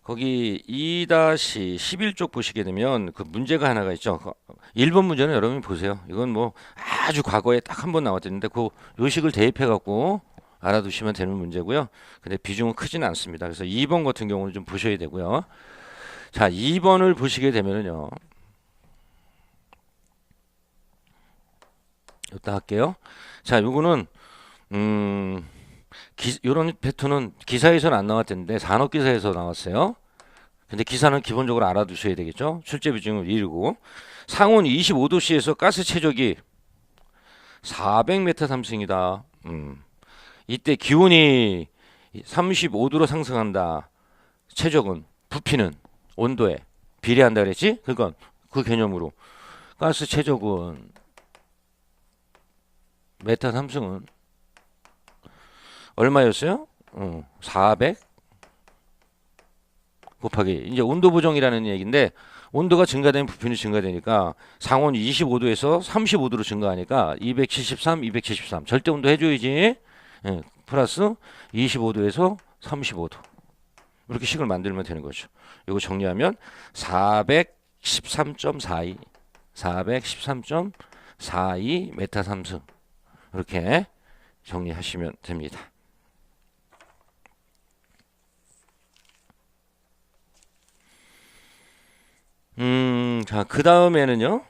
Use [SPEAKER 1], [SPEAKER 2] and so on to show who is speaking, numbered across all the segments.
[SPEAKER 1] 거기 2-11쪽 보시게 되면 그 문제가 하나가 있죠. 1번 문제는 여러분이 보세요. 이건 뭐 아주 과거에 딱 한 번 나왔는데 그 요식을 대입해 갖고 알아두시면 되는 문제고요. 근데 비중은 크지는 않습니다. 그래서 2번 같은 경우는 좀 보셔야 되고요. 자, 2번을 보시게 되면은요. 이따 할게요. 자, 요거는 요런 패턴은 기사에서는 안 나왔던데 산업기사에서 나왔어요. 근데 기사는 기본적으로 알아두셔야 되겠죠. 출제 비중을 1이고 상온 25도씨에서 가스 최적이 400m 삼승이다. 이때 기온이 35도로 상승한다. 최적은 부피는 온도에 비례한다 그랬지? 그러니까 그 개념으로 가스 최적은 메타 삼승은 얼마였어요? 400 곱하기 이제 온도 보정이라는 얘기인데 온도가 증가되면 부피는 증가되니까 상온 25도에서 35도로 증가하니까 273, 273 절대 온도 해줘야지. 예, 플러스 25도에서 35도 이렇게 식을 만들면 되는 거죠. 이거 정리하면 413.42 413.42 메타 삼승 이렇게 정리하시면 됩니다. 자, 그 다음에는요,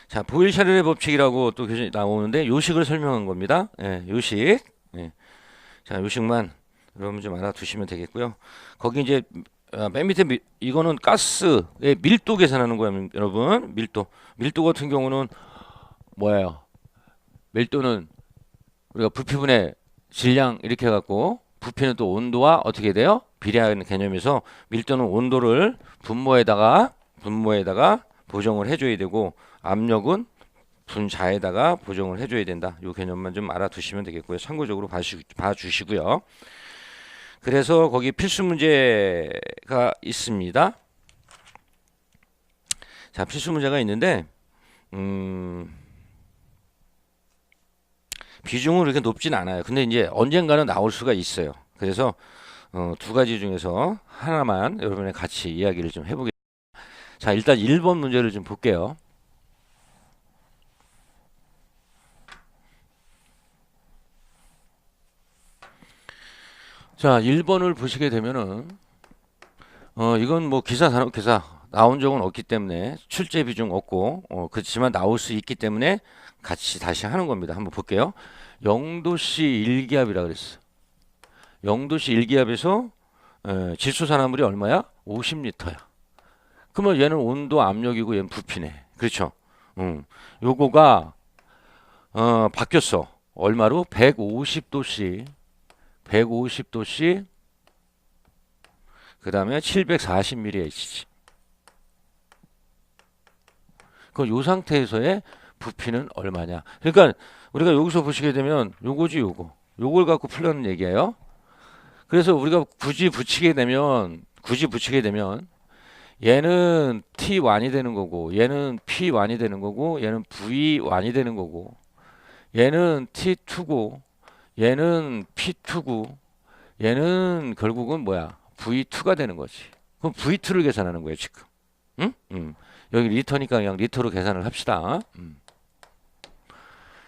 [SPEAKER 1] 자, 보일-샤를의 법칙이라고 또 교재 나오는데, 요식을 설명한 겁니다. 예, 요식. 예. 자, 요식만 여러분 좀 알아두시면 되겠고요. 거기 이제, 맨 밑에, 이거는 가스의 밀도 계산하는 거예요, 여러분. 밀도. 밀도 같은 경우는 뭐예요? 밀도는 우리가 부피분의 질량 이렇게 해갖고 부피는 또 온도와 어떻게 돼요? 비례하는 개념에서 밀도는 온도를 분모에다가 보정을 해줘야 되고 압력은 분자에다가 보정을 해줘야 된다. 이 개념만 좀 알아두시면 되겠고요. 참고적으로 봐주시고요. 그래서 거기 필수 문제가 있습니다. 자, 필수 문제가 있는데 비중은 그렇게 높진 않아요. 근데 이제 언젠가는 나올 수가 있어요. 그래서 두 가지 중에서 하나만 여러분의 같이 이야기를 좀 해보겠습니다. 자, 일단 1번 문제를 좀 볼게요. 자, 1번을 보시게 되면은 이건 뭐 기사 산업기사 나온 적은 없기 때문에 출제 비중 없고 그렇지만 나올 수 있기 때문에 같이 다시 하는 겁니다. 한번 볼게요. 0도씨 1기압이라 그랬어. 0도씨 1기압에서 질소산화물이 얼마야? 50리터야. 그러면 얘는 온도 압력이고 얘는 부피네. 그렇죠? 요거가 바뀌었어. 얼마로? 150도씨 그 다음에 740mAh지. 그 요 상태에서의 부피는 얼마냐? 그러니까 우리가 여기서 보시게 되면 요거지 요걸 갖고 풀려는 얘기예요. 그래서 우리가 굳이 붙이게 되면 얘는 T1이 되는 거고 얘는 P1이 되는 거고 얘는 V1이 되는 거고 얘는 T2고 얘는 P2고 얘는 결국은 뭐야? V2가 되는 거지. 그럼 V2를 계산하는 거예요, 지금. 응? 여기 리터니까 그냥 리터로 계산을 합시다.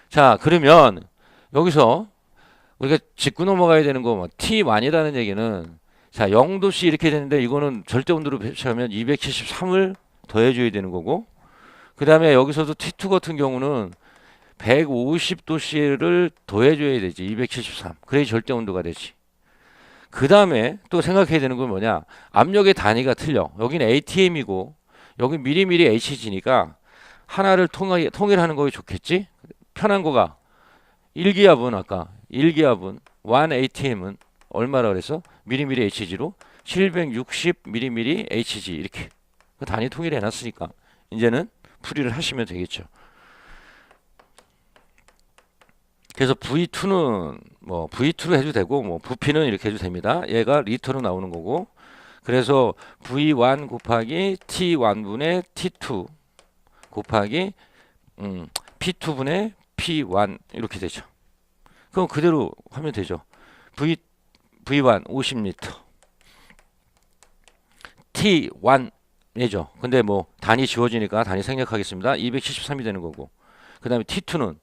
[SPEAKER 1] 자, 그러면 여기서 우리가 짚고 넘어가야 되는 거 뭐 T1이라는 얘기는 자, 0도씨 이렇게 되는데 이거는 절대 온도로 배치하면 273을 더해줘야 되는 거고 그 다음에 여기서도 T2 같은 경우는 150도씨를 더해줘야 되지. 273. 그래야 절대 온도가 되지. 그 다음에 또 생각해야 되는 건 뭐냐. 압력의 단위가 틀려. 여기는 ATM이고 여기 미리미리 HG니까 하나를 통일하는 거가 좋겠지. 편한 거가 1기압은 아까 1기압은 1ATM은 얼마라 그래서 미리미리 HG로 760 미리미리 HG 이렇게 그 단위 통일해 놨으니까 이제는 풀이를 하시면 되겠죠. 그래서 V2는 뭐 V2로 해도 되고 뭐 부피는 이렇게 해도 됩니다. 얘가 리터로 나오는 거고 그래서 V1 곱하기 T1분의 T2 곱하기 P2분의 P1 이렇게 되죠. 그럼 그대로 하면 되죠. V1 50리터 T1 이죠. 근데 뭐 단위 지워지니까 단위 생략하겠습니다. 273이 되는 거고. 그 다음에 T2는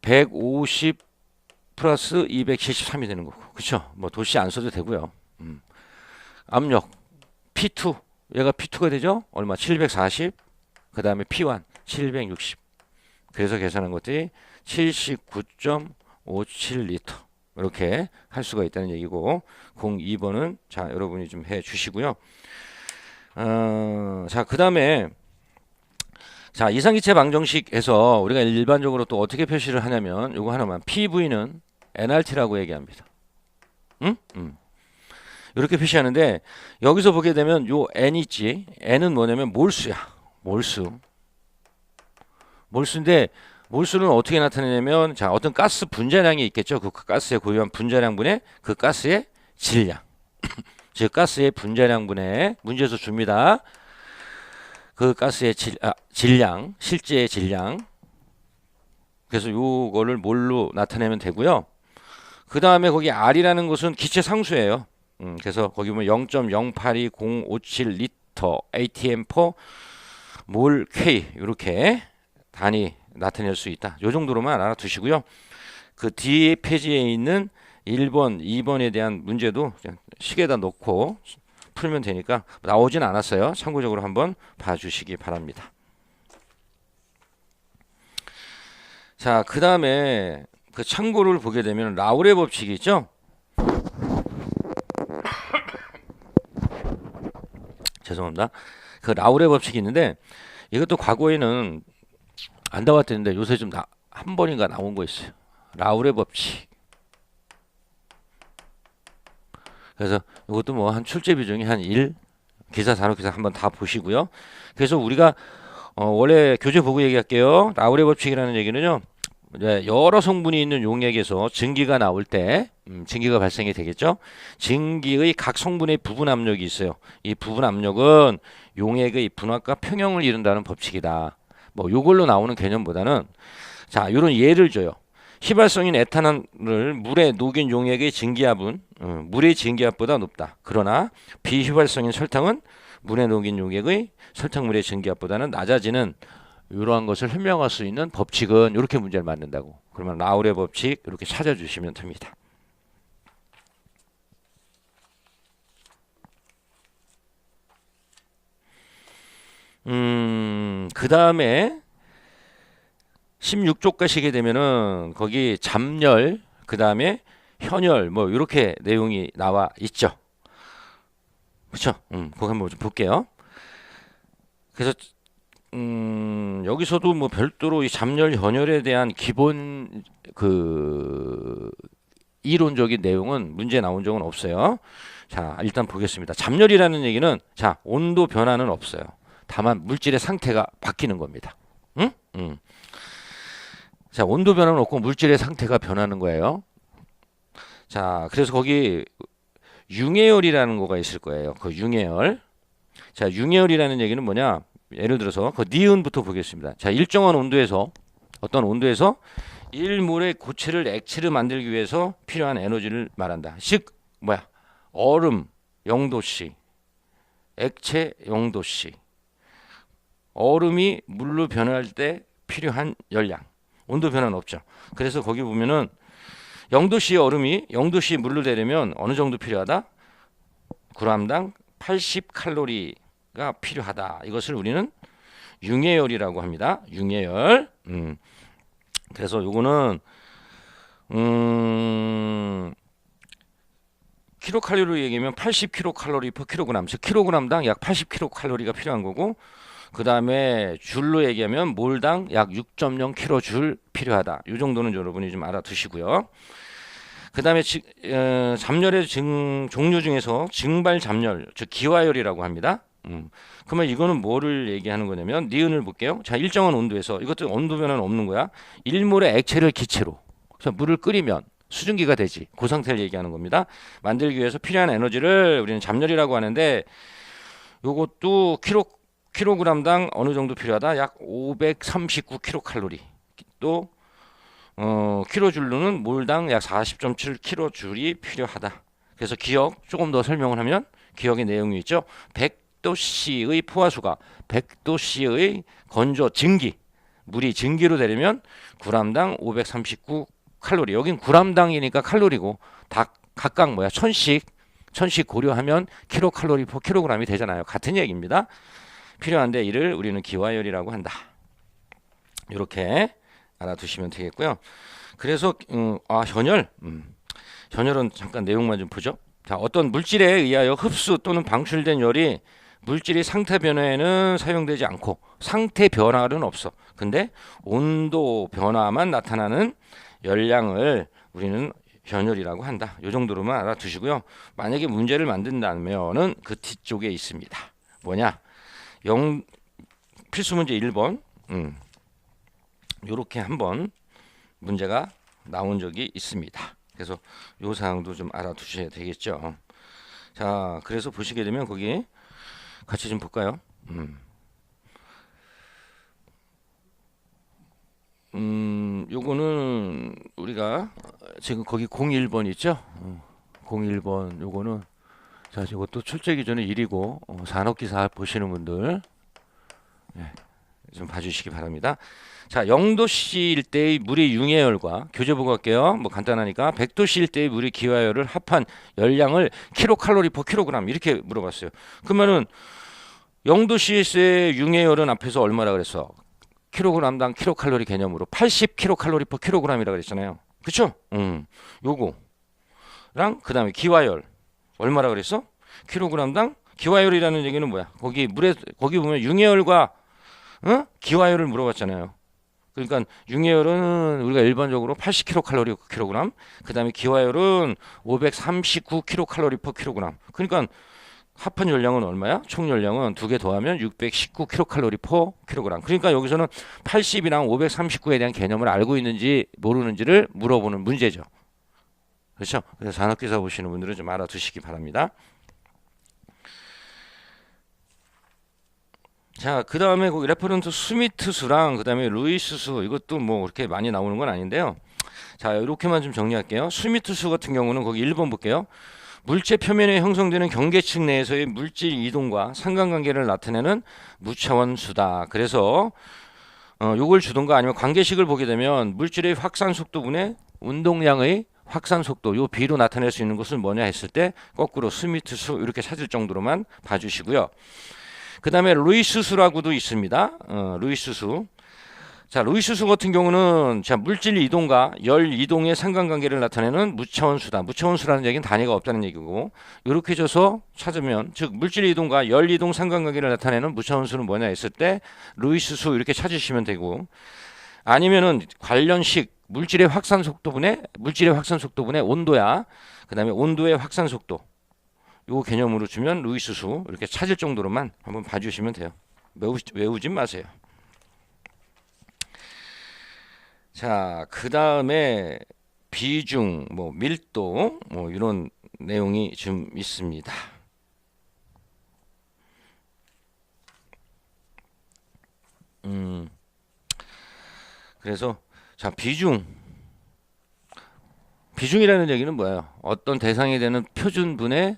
[SPEAKER 1] 150 플러스 273이 되는 거고. 그쵸? 뭐 도시 안 써도 되고요. 압력 P2 얘가 P2가 되죠? 얼마? 740. 그 다음에 P1 760. 그래서 계산한 것들이 79.57리터 이렇게 할 수가 있다는 얘기고 02번은 자 여러분이 좀 해 주시고요. 자 그 다음에 자 이상기체 방정식에서 우리가 일반적으로 또 어떻게 표시를 하냐면 요거 하나만 PV는 nRT라고 얘기합니다. 이렇게 표시하는데 여기서 보게 되면 요 n 있지. n은 뭐냐면 몰수야. 몰수인데 몰수는 어떻게 나타내냐면 자 어떤 가스 분자량이 있겠죠. 그 가스의 고유한 분자량분의 그 가스의 질량. 즉 가스의 분자량분의 문제에서 줍니다. 그 가스의 질량, 실제의 질량. 그래서 요거를 뭘로 나타내면 되고요. 그 다음에 거기 R이라는 것은 기체 상수예요. 그래서 거기 보면 0.082057리터 ATM per 몰 K 이렇게 단위 나타낼 수 있다. 요 정도로만 알아두시고요. 그 뒤에 페이지에 있는 1번, 2번에 대한 문제도 식에다 놓고 풀면 되니까 나오진 않았어요. 참고적으로 한번 봐주시기 바랍니다. 자, 그 다음에 그 참고를 보게 되면 라우레 법칙이 있죠. 죄송합니다. 그 라우레 법칙이 있는데 이것도 과거에는 안 나왔었는데 요새 좀 한 번인가 나온 거 있어요. 라우레 법칙. 그래서 이것도 뭐 한 출제 비중이 한 1, 기사 단어 기사 한번 다 보시고요. 그래서 우리가 원래 교재 보고 얘기할게요. 라우레 법칙이라는 얘기는요. 여러 성분이 있는 용액에서 증기가 나올 때 증기가 발생이 되겠죠. 증기의 각 성분의 부분 압력이 있어요. 이 부분 압력은 용액의 분화과 평형을 이룬다는 법칙이다. 뭐 요걸로 나오는 개념보다는 자, 요런 예를 줘요. 휘발성인 에탄올을 물에 녹인 용액의 증기압은 물의 증기압보다 높다. 그러나 비휘발성인 설탕은 물에 녹인 용액의 설탕물의 증기압보다는 낮아지는 이러한 것을 설명할 수 있는 법칙은 이렇게 문제를 만든다고. 그러면 라우레 법칙 이렇게 찾아주시면 됩니다. 그 다음에 16쪽 가시게 되면은 거기 잠열, 그 다음에 현열 뭐 이렇게 내용이 나와 있죠. 그렇죠? 그거 한번 좀 볼게요. 그래서 여기서도 뭐 별도로 이 잠열, 현열에 대한 기본 그 이론적인 내용은 문제 나온 적은 없어요. 자, 일단 보겠습니다. 잠열이라는 얘기는 자, 온도 변화는 없어요. 다만 물질의 상태가 바뀌는 겁니다. 자, 온도 변화는 없고 물질의 상태가 변하는 거예요. 자, 그래서 거기 융해열이라는 거가 있을 거예요. 그 융해열. 자, 융해열이라는 얘기는 뭐냐? 예를 들어서 그 니은부터 보겠습니다. 자, 일정한 온도에서 어떤 온도에서 1몰의 고체를 액체를 만들기 위해서 필요한 에너지를 말한다. 즉 뭐야? 얼음 0도씨, 액체 0도씨. 얼음이 물로 변할 때 필요한 열량. 온도 변화는 없죠. 그래서 거기 보면은 0도씨 얼음이 0도씨 물로 되려면 어느 정도 필요하다? g당 80칼로리가 필요하다. 이것을 우리는 융해열이라고 합니다. 융해열. 그래서 요거는 킬로칼로리로 얘기하면 80kcal per kg. 즉 킬로그램당 약 80kcal가 필요한 거고 그 다음에 줄로 얘기하면 몰당 약 6.0kJ 필요하다. 이 정도는 여러분이 좀 알아두시고요. 그 다음에 잠열의 종류 중에서 증발 잠열, 즉 기화열이라고 합니다. 그러면 이거는 뭐를 얘기하는 거냐면 니은을 볼게요. 자, 일정한 온도에서 이것도 온도 변화는 없는 거야. 1몰의 액체를 기체로 그래서 물을 끓이면 수증기가 되지. 그 상태를 얘기하는 겁니다. 만들기 위해서 필요한 에너지를 우리는 잠열이라고 하는데 이것도 킬로그램당 어느 정도 필요하다? 약 539kcal. 또 킬로줄로는 몰당 약 40.7kJ이 필요하다. 그래서 기억 조금 더 설명을 하면 기억의 내용이 있죠. 100도씨의 포화수가 100도씨의 건조 증기, 물이 증기로 되려면 g당 539칼로리. 여긴 g당이니까 칼로리고 다 각각 뭐야? 천씩 고려하면 킬로칼로리 퍼 킬로그램이 되잖아요. 같은 얘기입니다. 필요한데 이를 우리는 기화열이라고 한다. 이렇게 알아두시면 되겠고요. 그래서 현열은 잠깐 내용만 좀 보죠. 자, 어떤 물질에 의하여 흡수 또는 방출된 열이 물질이 상태 변화에는 사용되지 않고 상태 변화는 없어. 근데 온도 변화만 나타나는 열량을 우리는 현열이라고 한다. 이 정도로만 알아두시고요. 만약에 문제를 만든다면은 그 뒤쪽에 있습니다. 뭐냐? 필수 문제 1번. 요렇게 한번 문제가 나온 적이 있습니다. 그래서 요 사항도 좀 알아두셔야 되겠죠. 자, 그래서 보시게 되면 거기 같이 좀 볼까요? 요거는 우리가 지금 거기 01번 있죠? 01번 요거는 자, 이것도 출제 기준은 1이고 산업기사 보시는 분들 좀 봐주시기 바랍니다. 자, 0도씨일 때의 물의 융해열과 교재 보고 갈게요. 뭐 간단하니까 100도씨일 때의 물의 기화열을 합한 열량을 킬로칼로리 퍼 킬로그램 이렇게 물어봤어요. 그러면은 0도씨의 융해열은 앞에서 얼마라 그랬어? 킬로그램당 킬로칼로리 개념으로 80킬로칼로리 퍼 킬로그램이라 그랬잖아요. 그쵸? 요거랑 그 다음에 기화열 얼마라 그랬어? 킬로그램당 기화열이라는 얘기는 뭐야? 거기 보면 융해열과 기화열을 물어봤잖아요. 그러니까 융해열은 우리가 일반적으로 80kcal per kg, 그 다음에 기화열은 539kcal per kg. 그러니까 합한 열량은 얼마야? 총 열량은 두 개 더하면 619kcal per kg. 그러니까 여기서는 80이랑 539에 대한 개념을 알고 있는지 모르는지를 물어보는 문제죠. 그렇죠? 그래서 산업기사 보시는 분들은 좀 알아두시기 바랍니다. 자, 그 다음에 그 레퍼런트 스미트 수랑 그 다음에 루이스 수 이것도 뭐 그렇게 많이 나오는 건 아닌데요. 자, 이렇게만 좀 정리할게요. 스미트 수 같은 경우는 거기 1번 볼게요. 물체 표면에 형성되는 경계층 내에서의 물질 이동과 상관관계를 나타내는 무차원 수다. 그래서 요걸 주던가 아니면 관계식을 보게 되면 물질의 확산 속도분의 운동량의 확산 속도 요 비로 나타낼 수 있는 것은 뭐냐 했을 때 거꾸로 스미트 수 이렇게 찾을 정도로만 봐주시고요. 그 다음에 루이스 수라고도 있습니다. 루이스 수. 자, 루이스 수 같은 경우는 자, 물질 이동과 열 이동의 상관관계를 나타내는 무차원 수다. 무차원 수라는 얘기는 단위가 없다는 얘기고, 이렇게 줘서 찾으면, 즉 물질 이동과 열 이동 상관관계를 나타내는 무차원 수는 뭐냐 했을 때 루이스 수 이렇게 찾으시면 되고, 아니면은 관련식 물질의 확산 속도분의 온도야. 그 다음에 온도의 확산 속도. 요 개념으로 주면 루이스 수 이렇게 찾을 정도로만 한번 봐주시면 돼요. 외우지 마세요. 자, 그 다음에 비중, 뭐 밀도, 뭐 이런 내용이 좀 있습니다. 그래서 자, 비중이라는 얘기는 뭐예요? 어떤 대상이 되는 표준분의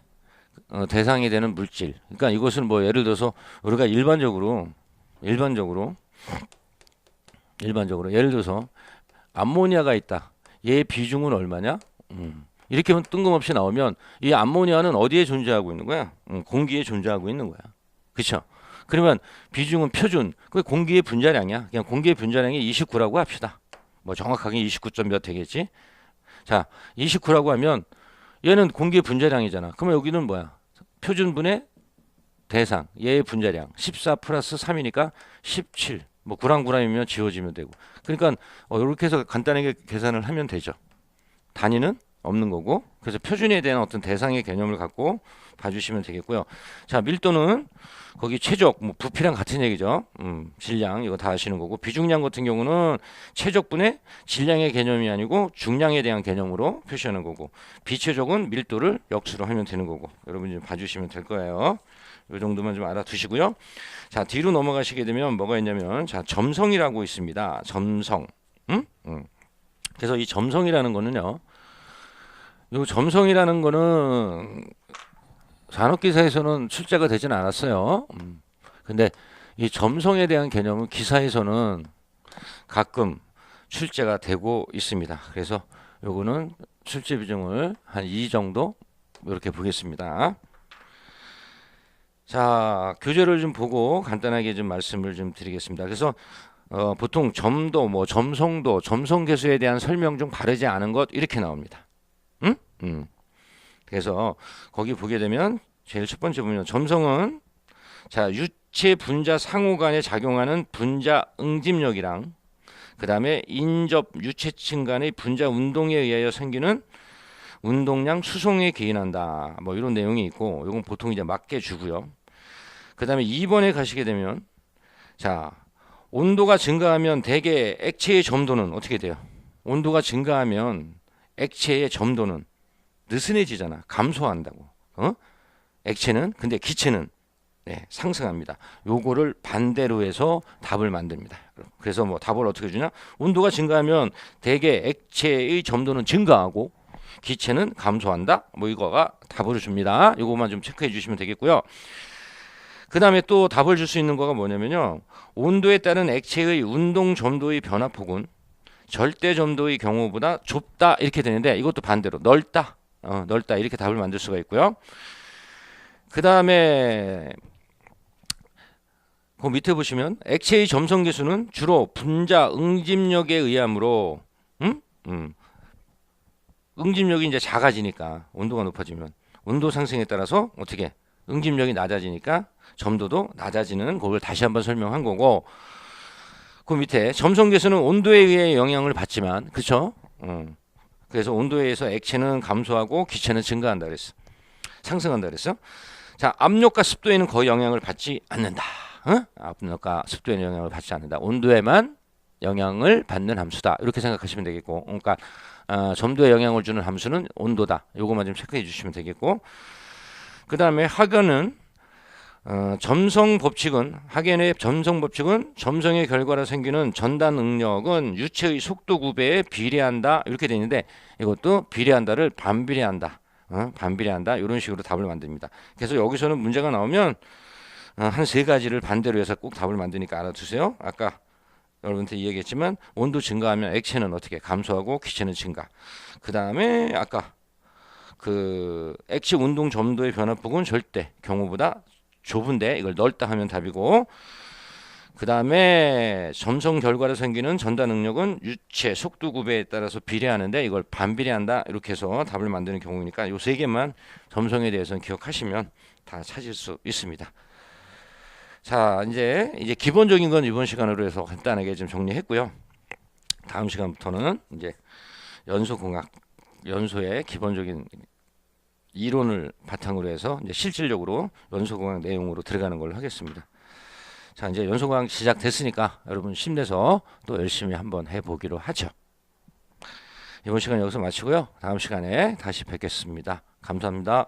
[SPEAKER 1] 대상이 되는 물질. 그러니까 이것은 뭐 예를 들어서 우리가 일반적으로 예를 들어서 암모니아가 있다. 얘의 비중은 얼마냐? 이렇게 뜬금없이 나오면 이 암모니아는 어디에 존재하고 있는 거야? 공기에 존재하고 있는 거야. 그렇죠? 그러면 비중은 표준. 그 공기의 분자량이야. 그냥 공기의 분자량이 29라고 합시다. 뭐 정확하게 29점 몇 되겠지? 자, 29라고 하면 얘는 공기의 분자량이잖아. 그러면 여기는 뭐야? 표준분의 대상, 얘의 분자량 14 플러스 3이니까 17. 뭐 구랑구랑이면 지워지면 되고. 그러니까 이렇게 해서 간단하게 계산을 하면 되죠. 단위는 없는 거고. 그래서 표준에 대한 어떤 대상의 개념을 갖고 봐주시면 되겠고요. 자, 밀도는 거기 최적, 뭐 부피랑 같은 얘기죠. 질량 이거 다 아시는 거고. 비중량 같은 경우는 최적분의 질량의 개념이 아니고 중량에 대한 개념으로 표시하는 거고. 비최적은 밀도를 역수로 하면 되는 거고. 여러분 좀 봐주시면 될 거예요. 이 정도만 좀 알아두시고요. 자, 뒤로 넘어가시게 되면 뭐가 있냐면, 자, 점성이라고 있습니다. 점성. 응? 그래서 이 점성이라는 거는요, 요 점성이라는 거는 산업기사에서는 출제가 되진 않았어요. 근데 이 점성에 대한 개념은 기사에서는 가끔 출제가 되고 있습니다. 그래서 요거는 출제 비중을 한 2 정도 이렇게 보겠습니다. 자, 교재를 좀 보고 간단하게 좀 말씀을 좀 드리겠습니다. 그래서 보통 점도, 뭐 점성도, 점성계수에 대한 설명 중 바르지 않은 것 이렇게 나옵니다. 응? 그래서 거기 보게 되면 제일 첫 번째 보면 점성은 자, 유체 분자 상호 간에 작용하는 분자 응집력이랑 그 다음에 인접 유체층 간의 분자 운동에 의하여 생기는 운동량 수송에 기인한다. 뭐 이런 내용이 있고, 이건 보통 이제 맞게 주고요. 그 다음에 2번에 가시게 되면, 자, 온도가 증가하면 대개 액체의 점도는 어떻게 돼요? 온도가 증가하면 액체의 점도는 느슨해지잖아. 감소한다고. 액체는, 근데 기체는 네, 상승합니다. 요거를 반대로 해서 답을 만듭니다. 그래서 뭐 답을 어떻게 주냐? 온도가 증가하면 대개 액체의 점도는 증가하고 기체는 감소한다. 뭐 이거가 답을 줍니다. 요거만 좀 체크해 주시면 되겠고요. 그 다음에 또 답을 줄 수 있는 거가 뭐냐면요. 온도에 따른 액체의 운동 점도의 변화폭은 절대 점도의 경우보다 좁다 이렇게 되는데, 이것도 반대로 넓다. 넓다 이렇게 답을 만들 수가 있고요. 그 다음에 그 밑에 보시면 액체의 점성 계수는 주로 분자 응집력에 의하므로 응집력이 이제 작아지니까 온도가 높아지면 온도 상승에 따라서 어떻게 응집력이 낮아지니까 점도도 낮아지는 그걸 다시 한번 설명한 거고, 그 밑에 점성 계수는 온도에 의해 영향을 받지만 그렇죠? 그래서 온도에 의해서 액체는 감소하고 기체는 증가한다 그랬어. 상승한다 그랬어. 자, 압력과 습도에는 거의 영향을 받지 않는다. 압력과 습도에는 영향을 받지 않는다. 온도에만 영향을 받는 함수다. 이렇게 생각하시면 되겠고, 그러니까 점도에 영향을 주는 함수는 온도다. 요거만 좀 체크해 주시면 되겠고, 그 다음에 학연은 점성 법칙은 학연의 점성 법칙은 점성의 결과로 생기는 전단 응력은 유체의 속도 구배에 비례한다. 이렇게 되어 있는데, 이것도 비례한다를 반비례한다. 반비례한다. 이런 식으로 답을 만듭니다. 그래서 여기서는 문제가 나오면 한 3가지를 반대로 해서 꼭 답을 만드니까 알아두세요. 아까 여러분한테 이야기했지만 온도 증가하면 액체는 어떻게 감소하고 기체는 증가. 그 다음에 아까 그 액체 운동 점도의 변화폭은 절대 경우보다 좁은데 이걸 넓다 하면 답이고, 그 다음에 점성 결과로 생기는 전단 능력은 유체 속도 구배에 따라서 비례하는데 이걸 반비례한다. 이렇게 해서 답을 만드는 경우니까 요 3개만 점성에 대해서는 기억하시면 다 찾을 수 있습니다. 자, 이제 기본적인 건 이번 시간으로 해서 간단하게 좀 정리했고요. 다음 시간부터는 이제 연소공학, 연소의 기본적인 이론을 바탕으로 해서 이제 실질적으로 연소공학 내용으로 들어가는 걸로 하겠습니다. 자, 이제 연소공학 시작됐으니까 여러분 힘내서 또 열심히 한번 해보기로 하죠. 이번 시간 여기서 마치고요. 다음 시간에 다시 뵙겠습니다. 감사합니다.